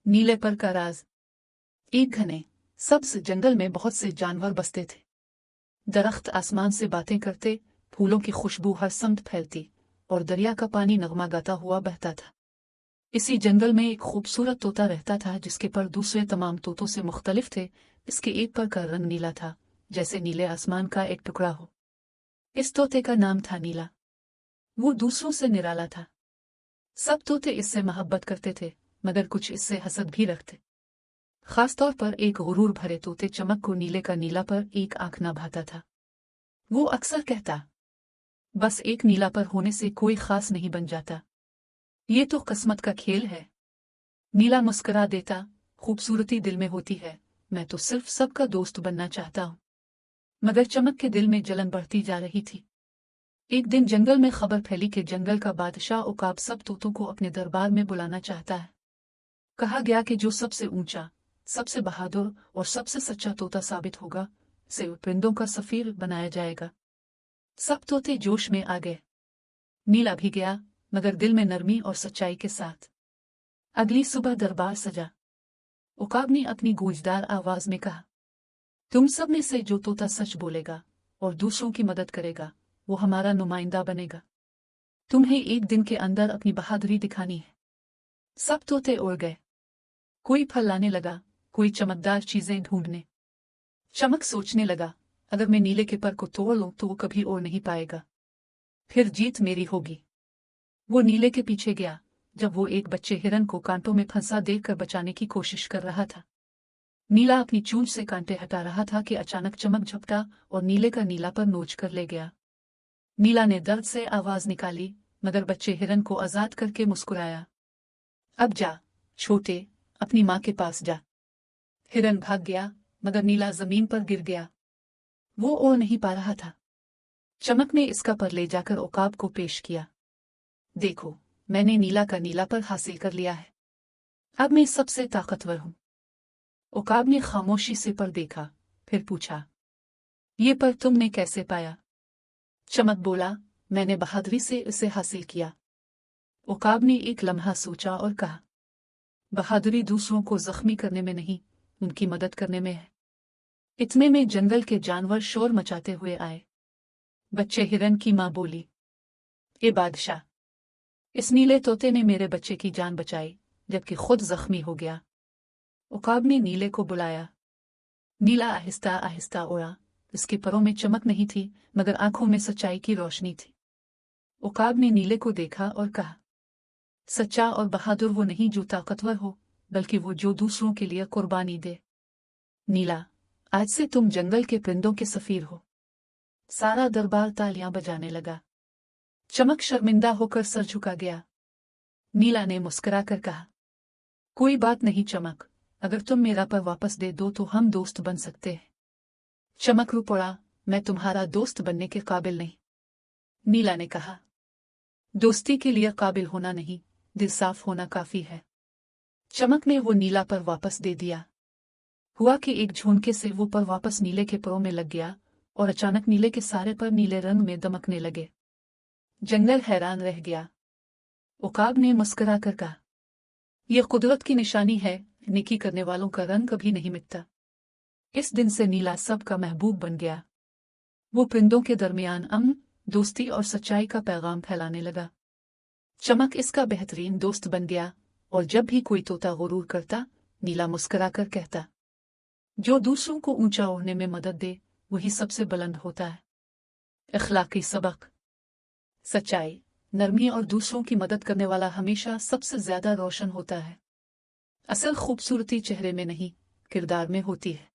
नीलेपर का राज। एक घने सब्ज जंगल में बहुत से जानवर बसते थे। दरख्त आसमान से बातें करते, फूलों की खुशबू हर समत फैलती और दरिया का पानी नगमा गाता हुआ बहता था। इसी जंगल में एक खूबसूरत तोता रहता था जिसके पर दूसरे तमाम तोतों से मुख्तलिफ थे। इसके एक पर का रंग नीला था, जैसे नीले आसमान का एक टुकड़ा हो। इस तोते का नाम था नीला। वो दूसरों से निराला था। सब तोते इससे मोहब्बत करते थे, मगर कुछ इससे हसद भी रखते। खासतौर पर एक गुरूर भरे तोते चमक को नीले का नीला पर एक आंख न भाता था। वो अक्सर कहता, बस एक नीला पर होने से कोई खास नहीं बन जाता, ये तो किस्मत का खेल है। नीला मुस्कुरा देता, खूबसूरती दिल में होती है, मैं तो सिर्फ सबका दोस्त बनना चाहता हूँ। मगर चमक के दिल में जलन बढ़ती जा रही थी। एक दिन जंगल में खबर फैली कि जंगल का बादशाह उकाब सब तोतों को अपने दरबार में बुलाना चाहता है। कहा गया कि जो सबसे ऊंचा, सबसे बहादुर और सबसे सच्चा तोता साबित होगा, उसे परिंदों का सफीर बनाया जाएगा। सब तोते जोश में आ गए। नीला भी गया, मगर दिल में नरमी और सच्चाई के साथ। अगली सुबह दरबार सजा। उकाब ने अपनी गूंजदार आवाज में कहा, तुम सब में से जो तोता सच बोलेगा और दूसरों की मदद करेगा, वो हमारा नुमाइंदा बनेगा। तुम्हें एक दिन के अंदर अपनी बहादुरी दिखानी है। सब तोते उड़ गए। कोई फल लाने लगा, कोई चमकदार चीजें ढूंढने। चमक सोचने लगा, अगर मैं नीले के पर को तोड़ लूं तो वो कभी उड़ नहीं पाएगा, फिर जीत मेरी होगी। वो नीले के पीछे गया, जब वो एक बच्चे हिरन को कांटों में फंसा देखकर बचाने की कोशिश कर रहा था। नीला अपनी चोंच से कांटे हटा रहा था कि अचानक चमक झपटा और नीले का नीला पर नोच कर ले गया। नीला ने दर्द से आवाज निकाली, मगर बच्चे हिरन को आजाद करके मुस्कुराया। अब जा छोटे, अपनी माँ के पास जा। हिरन भाग गया, मगर नीला जमीन पर गिर गया। वो उड़ नहीं पा रहा था। चमक ने इसका पर ले जाकर उकाब को पेश किया। देखो, मैंने नीला का नीला पर हासिल कर लिया है। अब मैं सबसे ताकतवर हूं। उकाब ने खामोशी से पर देखा, फिर पूछा, ये पर तुमने कैसे पाया? चमक बोला, मैंने बहादुरी से इसे हासिल किया। उकाब ने एक लम्हा सोचा और कहा, बहादुरी दूसरों को जख्मी करने में नहीं, उनकी मदद करने में है। इतने में जंगल के जानवर शोर मचाते हुए आए। बच्चे हिरन की मां बोली, ए बादशाह, इस नीले तोते ने मेरे बच्चे की जान बचाई, जबकि खुद जख्मी हो गया। उकाब ने नीले को बुलाया। नीला आहिस्ता आहिस्ता उड़ा। इसके परों में चमक नहीं थी, मगर आंखों में सच्चाई की रोशनी थी। उकाब ने नीले को देखा और कहा, सच्चा और बहादुर वो नहीं जो ताकतवर हो, बल्कि वो जो दूसरों के लिए कुर्बानी दे। नीला, आज से तुम जंगल के परिंदों के सफीर हो। सारा दरबार तालियां बजाने लगा। चमक शर्मिंदा होकर सर झुका गया। नीला ने मुस्कुराकर कहा, कोई बात नहीं चमक, अगर तुम मेरा पर वापस दे दो तो हम दोस्त बन सकते हैं। चमक रो पड़ा, मैं तुम्हारा दोस्त बनने के काबिल नहीं। नीला ने कहा, दोस्ती के लिए काबिल होना नहीं, दिल साफ होना काफी है। चमक ने वो नीला पर वापस दे दिया। हुआ कि एक झोंके से वो पर वापस नीले के परों में लग गया और अचानक नीले के सारे पर नीले रंग में दमकने लगे। जंगल हैरान रह गया। उकाब ने मुस्कुरा कर कहा, यह कुदरत की निशानी है, नेकी करने वालों का रंग कभी नहीं मिटता। इस दिन से नीला सबका महबूब बन गया। वो परिंदों के दरमियान अमन, दोस्ती और सच्चाई का पैगाम फैलाने लगा। चमक इसका बेहतरीन दोस्त बन गया, और जब भी कोई तोता गुरूर करता, नीला मुस्कुरा कर कहता, जो दूसरों को ऊंचा उड़ने में मदद दे, वही सबसे बुलंद होता है। इखलाकी सबक। सच्चाई, नरमी और दूसरों की मदद करने वाला हमेशा सबसे ज्यादा रोशन होता है। असल खूबसूरती चेहरे में नहीं, किरदार में होती है।